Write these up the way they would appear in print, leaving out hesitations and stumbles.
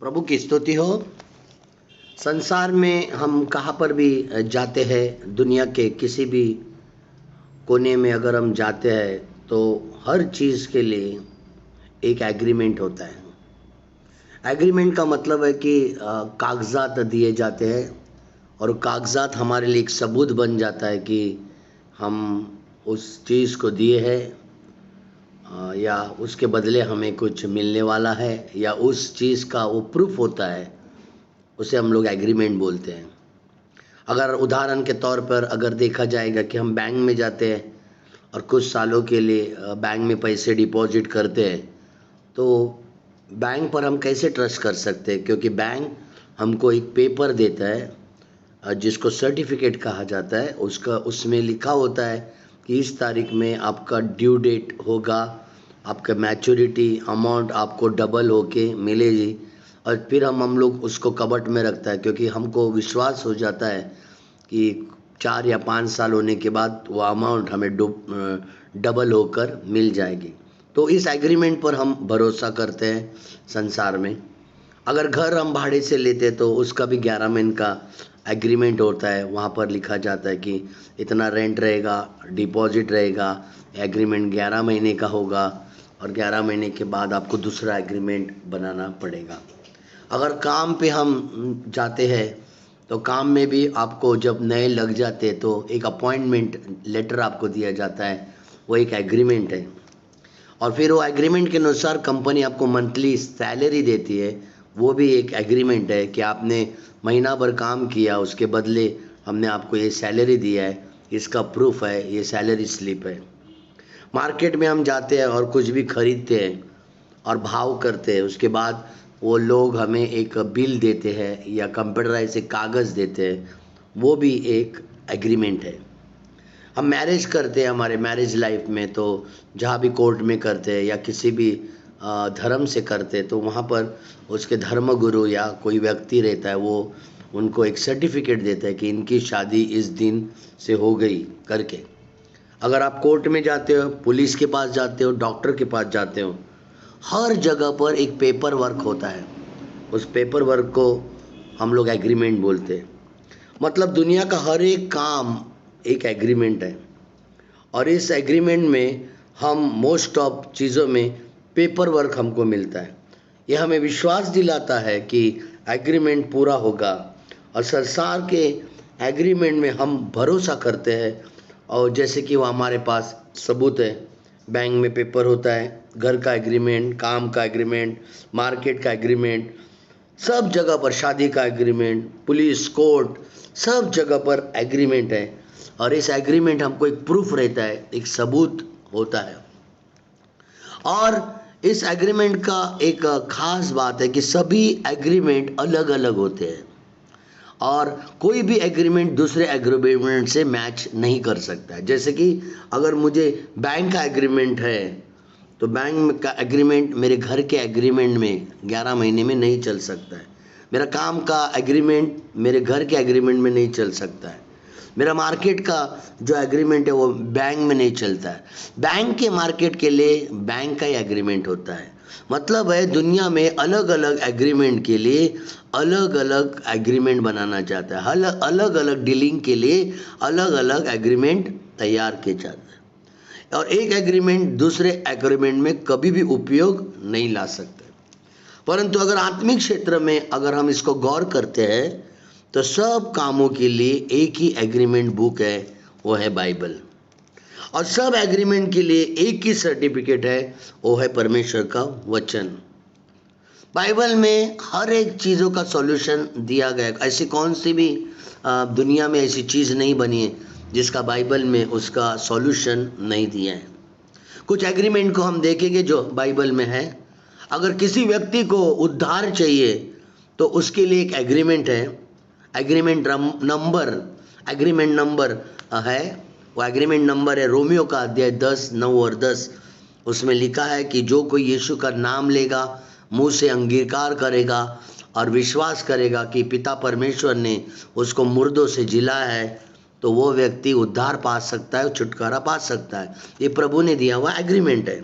प्रभु की स्तुति हो। संसार में हम कहाँ पर भी जाते हैं, दुनिया के किसी भी कोने में अगर हम जाते हैं तो हर चीज़ के लिए एक एग्रीमेंट होता है। एग्रीमेंट का मतलब है कि कागजात दिए जाते हैं और कागजात हमारे लिए एक सबूत बन जाता है कि हम उस चीज़ को दिए हैं या उसके बदले हमें कुछ मिलने वाला है या उस चीज़ का वो प्रूफ होता है, उसे हम लोग एग्रीमेंट बोलते हैं। अगर उदाहरण के तौर पर अगर देखा जाएगा कि हम बैंक में जाते हैं और कुछ सालों के लिए बैंक में पैसे डिपॉजिट करते हैं, तो बैंक पर हम कैसे ट्रस्ट कर सकते हैं? क्योंकि बैंक हमको एक पेपर देता है जिसको सर्टिफिकेट कहा जाता है। उसमें लिखा होता है कि इस तारीख में आपका ड्यू डेट होगा, आपका मैच्योरिटी अमाउंट आपको डबल होके मिलेगी और फिर हम लोग उसको कबट में रखता है, क्योंकि हमको विश्वास हो जाता है कि 4 या 5 साल होने के बाद वो अमाउंट हमें डबल होकर मिल जाएगी। तो इस एग्रीमेंट पर हम भरोसा करते हैं संसार में। अगर घर हम भाड़े से लेते तो उसका भी 11 महीने का एग्रीमेंट होता है। वहाँ पर लिखा जाता है कि इतना रेंट रहेगा, डिपॉजिट रहेगा, एग्रीमेंट 11 महीने का होगा और 11 महीने के बाद आपको दूसरा एग्रीमेंट बनाना पड़ेगा। अगर काम पे हम जाते हैं तो काम में भी आपको जब नए लग जाते हैं तो एक अपॉइंटमेंट लेटर आपको दिया जाता है, वो एक एग्रीमेंट है। और फिर वो एग्रीमेंट के अनुसार कंपनी आपको मंथली सैलरी देती है, वो भी एक एग्रीमेंट है कि आपने महीना भर काम किया, उसके बदले हमने आपको ये सैलरी दिया है, इसका प्रूफ है, ये सैलरी स्लिप है। मार्केट में हम जाते हैं और कुछ भी खरीदते हैं और भाव करते हैं, उसके बाद वो लोग हमें एक बिल देते हैं या कंप्यूटराइज एक कागज़ देते हैं, वो भी एक एग्रीमेंट है। हम मैरिज करते हैं हमारे मैरिज लाइफ में, तो जहाँ भी कोर्ट में करते हैं या किसी भी धर्म से करते हैं तो वहाँ पर उसके धर्मगुरु या कोई व्यक्ति रहता है, वो उनको एक सर्टिफिकेट देता है कि इनकी शादी इस दिन से हो गई करके। अगर आप कोर्ट में जाते हो, पुलिस के पास जाते हो, डॉक्टर के पास जाते हो, हर जगह पर एक पेपर वर्क होता है। उस पेपर वर्क को हम लोग एग्रीमेंट बोलते हैं। मतलब दुनिया का हर एक काम एक एग्रीमेंट है और इस एग्रीमेंट में हम मोस्ट ऑफ चीज़ों में पेपर वर्क हमको मिलता है। यह हमें विश्वास दिलाता है कि एग्रीमेंट पूरा होगा और संसार के एग्रीमेंट में हम भरोसा करते हैं। और जैसे कि वो हमारे पास सबूत है, बैंक में पेपर होता है, घर का एग्रीमेंट, काम का एग्रीमेंट, मार्केट का एग्रीमेंट, सब जगह पर शादी का एग्रीमेंट, पुलिस कोर्ट, सब जगह पर एग्रीमेंट है। और इस एग्रीमेंट हमको एक प्रूफ रहता है, एक सबूत होता है। और इस एग्रीमेंट का एक खास बात है कि सभी एग्रीमेंट अलग अलग होते हैं और कोई भी एग्रीमेंट दूसरे एग्रीमेंट से मैच नहीं कर सकता है। जैसे कि अगर मुझे बैंक का एग्रीमेंट है तो बैंक का एग्रीमेंट मेरे घर के एग्रीमेंट में 11 महीने में नहीं चल सकता है। मेरा काम का एग्रीमेंट मेरे घर के एग्रीमेंट में नहीं चल सकता है। मेरा मार्केट का जो एग्रीमेंट है वो बैंक में नहीं चलता है। बैंक के मार्केट के लिए बैंक का ही एग्रीमेंट होता है। मतलब है दुनिया में अलग अलग एग्रीमेंट के लिए अलग अलग एग्रीमेंट बनाना चाहता है। अलग अलग डीलिंग के लिए अलग अलग एग्रीमेंट तैयार किए जाते हैं और एक एग्रीमेंट दूसरे एग्रीमेंट में कभी भी उपयोग नहीं ला सकते। परंतु अगर आत्मिक क्षेत्र में अगर हम इसको गौर करते हैं तो सब कामों के लिए एक ही एग्रीमेंट बुक है, वो है बाइबल। और सब एग्रीमेंट के लिए एक ही सर्टिफिकेट है, वो है परमेश्वर का वचन। बाइबल में हर एक चीज़ों का सॉल्यूशन दिया गया है। ऐसी कौन सी भी दुनिया में ऐसी चीज़ नहीं बनी है जिसका बाइबल में उसका सॉल्यूशन नहीं दिया है। कुछ एग्रीमेंट को हम देखेंगे जो बाइबल में है। अगर किसी व्यक्ति को उद्धार चाहिए तो उसके लिए एक एग्रीमेंट है। एग्रीमेंट नंबर है, वो एग्रीमेंट नंबर है रोमियो का अध्याय 10, 9 और 10। उसमें लिखा है कि जो कोई यीशु का नाम लेगा, मुंह से अंगीकार करेगा और विश्वास करेगा कि पिता परमेश्वर ने उसको मुर्दों से जिलाया है, तो वो व्यक्ति उद्धार पा सकता है, छुटकारा पा सकता है। ये प्रभु ने दिया हुआ एग्रीमेंट है।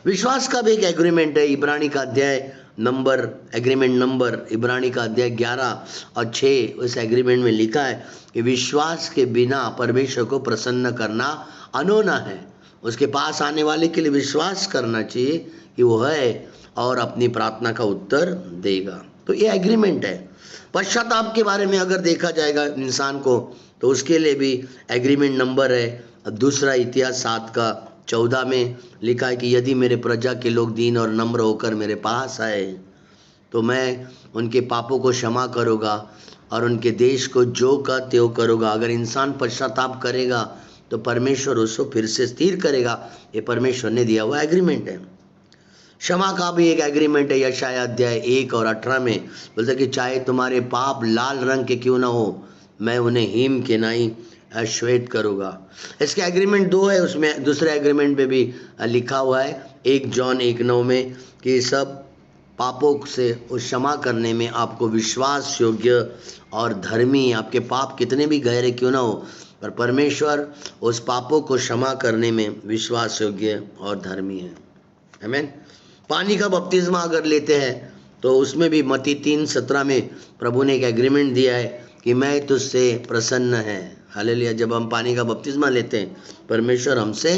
विश्वास का भी एक एग्रीमेंट है। इब्रानी का अध्याय नंबर, एग्रीमेंट नंबर इब्रानी का अध्याय 11 और 6, उस एग्रीमेंट में लिखा है कि विश्वास के बिना परमेश्वर को प्रसन्न करना अनोना है। उसके पास आने वाले के लिए विश्वास करना चाहिए कि वो है और अपनी प्रार्थना का उत्तर देगा। तो ये एग्रीमेंट है। पश्चाताप के बारे में अगर देखा जाएगा इंसान को, तो उसके लिए भी एग्रीमेंट नंबर है। दूसरा इतिहास 7 का 14 में लिखा है कि यदि मेरे प्रजा के लोग दीन और नम्र होकर मेरे पास आए तो मैं उनके पापों को क्षमा करूँगा और उनके देश को जो का त्यों करूँगा। अगर इंसान पश्चाताप करेगा तो परमेश्वर उसको फिर से स्थिर करेगा। ये परमेश्वर ने दिया हुआ एग्रीमेंट है। क्षमा का भी एक एग्रीमेंट है। यशायाह अध्याय 1 और 18 में बोलते कि चाहे तुम्हारे पाप लाल रंग के क्यों ना हो, मैं उन्हें हिम के नाई श्वेत करूँगा। इसके एग्रीमेंट 2 है। उसमें दूसरे एग्रीमेंट में भी लिखा हुआ है 1 जॉन 1:9 में कि सब पापों से क्षमा करने में आपको विश्वास योग्य और धर्मी, आपके पाप कितने भी गहरे क्यों ना हो, पर परमेश्वर उस पापों को क्षमा करने में विश्वास योग्य और धर्मी है। आमीन। पानी का बपतिस्मा अगर लेते हैं तो उसमें भी मत्ती 3:17 में प्रभु ने एक एग्रीमेंट दिया है कि मैं तुझसे प्रसन्न है। हालेलुया। जब हम पानी का बपतिस्मा लेते हैं परमेश्वर हमसे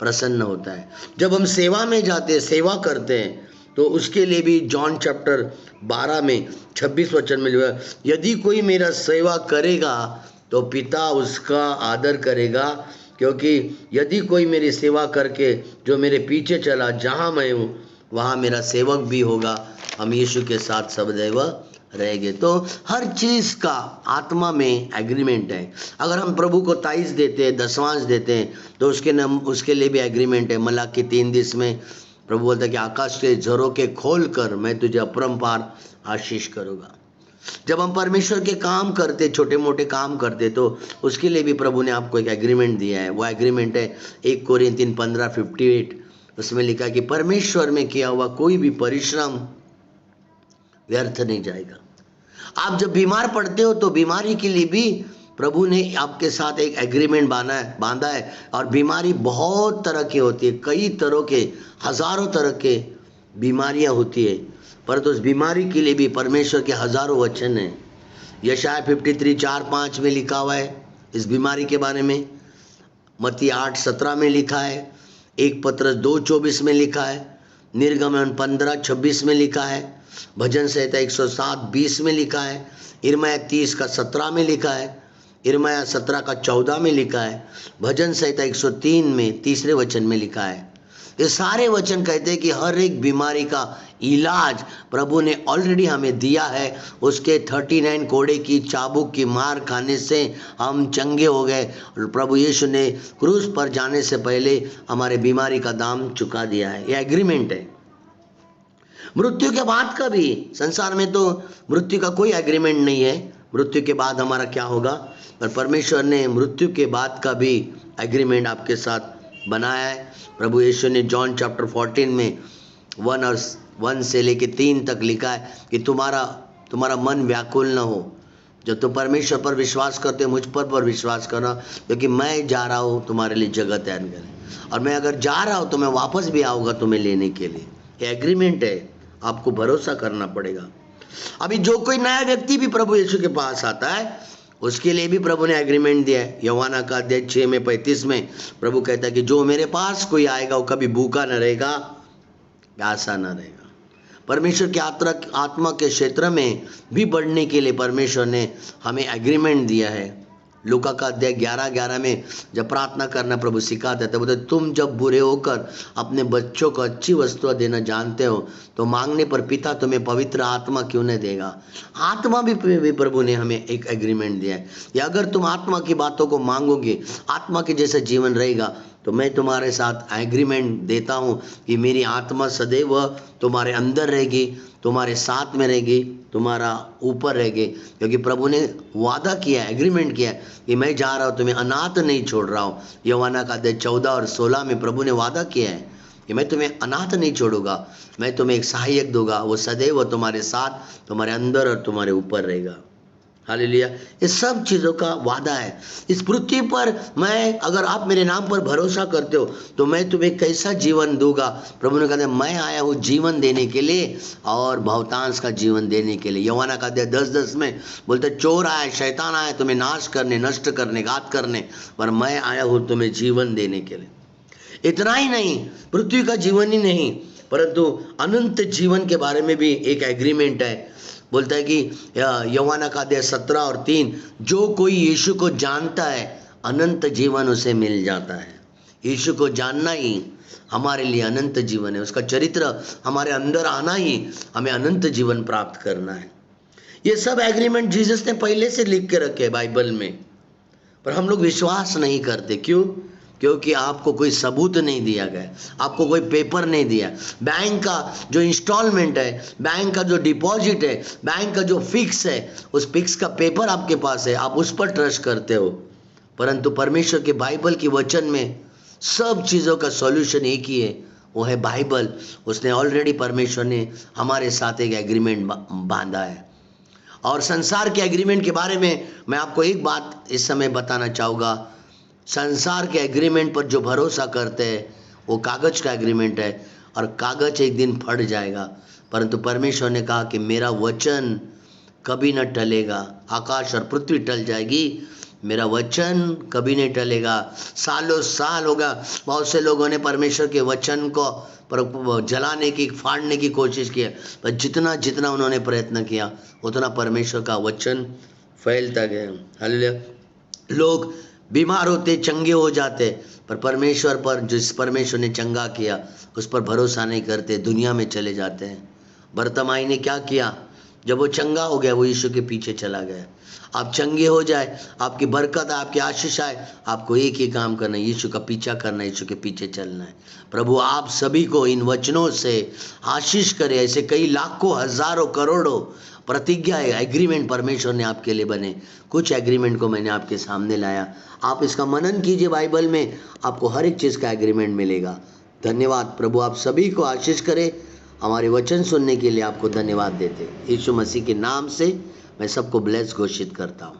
प्रसन्न होता है। जब हम सेवा में जाते हैं, सेवा करते हैं, तो उसके लिए भी जॉन चैप्टर 12 में 26 वचन में लिखा है, यदि कोई मेरा सेवा करेगा तो पिता उसका आदर करेगा, क्योंकि यदि कोई मेरी सेवा करके जो मेरे पीछे चला, जहाँ मैं हूँ वहाँ मेरा सेवक भी होगा। हम यीशु के साथ सदैव रहेंगे। तो हर चीज़ का आत्मा में एग्रीमेंट है। अगर हम प्रभु को ताइज़ देते हैं, दशमांश देते हैं, तो उसके लिए भी एग्रीमेंट है। मलाकी 3:10 में प्रभु बोलता है कि आकाश के झरोखे खोल कर मैं तुझे अपरंपार आशीष करूँगा। जब हम परमेश्वर के काम करते, छोटे मोटे काम करते, तो उसके लिए भी प्रभु ने आपको एक एग्रीमेंट दिया है। वो एग्रीमेंट है 1 कोरिन्थियन 15:58। उसमें लिखा है कि परमेश्वर में किया हुआ कोई भी परिश्रम व्यर्थ नहीं जाएगा। आप जब बीमार पड़ते हो तो बीमारी के लिए भी प्रभु ने आपके साथ एक एग्रीमेंट बांधा है। और बीमारी बहुत तरह की होती है, कई तरह के, हजारों तरह के बीमारियां होती है, परंतु उस बीमारी के लिए भी परमेश्वर के हजारों वचन हैं। यशायाह 53:4-5 में लिखा हुआ है इस बीमारी के बारे में। मत्ती 8:17 में लिखा है। 1 पत्रस 2:24 में लिखा है। निर्गमन 15:26 में लिखा है। भजन संहिता 107:20 में लिखा है। यिर्मयाह 30:17 में लिखा है। यिर्मयाह 17:14 में लिखा है। भजन संहिता 103 में 3 वचन में लिखा है। ये सारे वचन कहते हैं कि हर एक बीमारी का इलाज प्रभु ने ऑलरेडी हमें दिया है। उसके 39 कोड़े की चाबुक की मार खाने से हम चंगे हो गए। प्रभु यीशु ने क्रूस पर जाने से पहले हमारे बीमारी का दाम चुका दिया है। यह एग्रीमेंट है। मृत्यु के बाद का भी, संसार में तो मृत्यु का कोई एग्रीमेंट नहीं है, मृत्यु के बाद हमारा क्या होगा, पर परमेश्वर ने मृत्यु के बाद का भी एग्रीमेंट आपके साथ बनाया है। प्रभु यीशु ने जॉन चैप्टर 14 में 1 से लेके 3 तक लिखा है कि तुम्हारा मन व्याकुल न हो। जब तुम परमेश्वर पर विश्वास करते हो, मुझ पर विश्वास करना, क्योंकि मैं जा रहा हूँ तुम्हारे लिए जगह तैयार करने, और मैं अगर जा रहा हूँ तो मैं वापस भी आऊँगा तुम्हें लेने के लिए। ये एग्रीमेंट है, आपको भरोसा करना पड़ेगा। अभी जो कोई नया व्यक्ति भी प्रभु यीशु के पास आता है उसके लिए भी प्रभु ने एग्रीमेंट दिया है। यूहन्ना का अध्याय 6 में 35 में प्रभु कहता है कि जो मेरे पास कोई आएगा वो कभी भूखा न रहेगा, प्यासा न रहेगा। परमेश्वर के आत्मा के क्षेत्र में भी बढ़ने के लिए परमेश्वर ने हमें एग्रीमेंट दिया है। लूका का अध्याय 11:11 में जब प्रार्थना करना प्रभु सिखाते थे, बोलते तुम जब बुरे होकर अपने बच्चों को अच्छी वस्तुएं देना जानते हो तो मांगने पर पिता तुम्हें पवित्र आत्मा क्यों नहीं देगा। आत्मा भी प्रभु ने हमें एक एग्रीमेंट दिया है कि अगर तुम आत्मा की बातों को मांगोगे, आत्मा के जैसा जीवन रहेगा, तो मैं तुम्हारे साथ एग्रीमेंट देता हूँ कि मेरी आत्मा सदैव तुम्हारे अंदर रहेगी, तुम्हारे साथ में रहेगी, तुम्हारा ऊपर रहेगी। क्योंकि प्रभु ने वादा किया है, एग्रीमेंट किया है कि मैं जा रहा हूँ, तुम्हें अनाथ नहीं छोड़ रहा हूँ। यूहन्ना का अध्याय 14 और 16 में प्रभु ने वादा किया है कि मैं तुम्हें अनाथ नहीं छोड़ूंगा, मैं तुम्हें एक सहायक दूंगा, वो सदैव तुम्हारे साथ, तुम्हारे अंदर और तुम्हारे ऊपर रहेगा। हालेलुया। ये सब चीज़ों का वादा है। इस पृथ्वी पर मैं, अगर आप मेरे नाम पर भरोसा करते हो तो मैं तुम्हें कैसा जीवन दूंगा। प्रभु ने कहा मैं आया हूँ जीवन देने के लिए और बहुतांश का जीवन देने के लिए। यूहन्ना का अध्याय 10:10 में बोलते चोर आया, शैतान आया तुम्हें नाश करने, नष्ट करने, घात करने, पर मैं आया हूँ तुम्हें जीवन देने के लिए। इतना ही नहीं, पृथ्वी का जीवन ही नहीं परंतु अनंत जीवन के बारे में भी एक एग्रीमेंट है। बोलता है कि यूहन्ना का अध्याय 17:3, जो कोई यीशु को जानता है अनंत जीवन उसे मिल जाता है। यीशु को जानना ही हमारे लिए अनंत जीवन है। उसका चरित्र हमारे अंदर आना ही हमें अनंत जीवन प्राप्त करना है। ये सब एग्रीमेंट जीसस ने पहले से लिख के रखे बाइबल में, पर हम लोग विश्वास नहीं करते। क्यों? क्योंकि आपको कोई सबूत नहीं दिया गया, आपको कोई पेपर नहीं दिया। बैंक का जो इंस्टॉलमेंट है, बैंक का जो डिपॉजिट है, बैंक का जो फिक्स है, उस फिक्स का पेपर आपके पास है, आप उस पर ट्रस्ट करते हो। परंतु परमेश्वर के बाइबल की वचन में सब चीज़ों का सॉल्यूशन एक ही है, वो है बाइबल। उसने ऑलरेडी, परमेश्वर ने हमारे साथ एक एग्रीमेंट बांधा है। और संसार के एग्रीमेंट के बारे में मैं आपको एक बात इस समय बताना चाहूँगा। संसार के एग्रीमेंट पर जो भरोसा करते हैं वो कागज का एग्रीमेंट है और कागज एक दिन फट जाएगा। परंतु परमेश्वर ने कहा कि मेरा वचन कभी न टलेगा। आकाश और पृथ्वी टल जाएगी, मेरा वचन कभी नहीं टलेगा। सालों साल होगा, बहुत से लोगों ने परमेश्वर के वचन को जलाने की, फाड़ने की कोशिश की, पर जितना जितना उन्होंने प्रयत्न किया उतना परमेश्वर का वचन फैलता गया। हालेलुया। लोग बीमार होते, चंगे हो जाते, पर परमेश्वर पर, जिस परमेश्वर ने चंगा किया उस पर भरोसा नहीं करते, दुनिया में चले जाते हैं। बरतमाई ने क्या किया? जब वो चंगा हो गया वो यीशु के पीछे चला गया। आप चंगे हो जाए, आपकी बरकत आए, आपकी आशीष आए, आपको एक ही काम करना है, यीशु का पीछा करना है, यीशु के पीछे चलना है। प्रभु आप सभी को इन वचनों से आशीष करे। ऐसे कई लाखों, हजारों, करोड़ों प्रतिज्ञा है, एग्रीमेंट परमेश्वर ने आपके लिए बने। कुछ एग्रीमेंट को मैंने आपके सामने लाया, आप इसका मनन कीजिए। बाइबल में आपको हर एक चीज़ का एग्रीमेंट मिलेगा। धन्यवाद। प्रभु आप सभी को आशीष करे। हमारे वचन सुनने के लिए आपको धन्यवाद देते। यीशु मसीह के नाम से मैं सबको ब्लेस घोषित करता हूँ।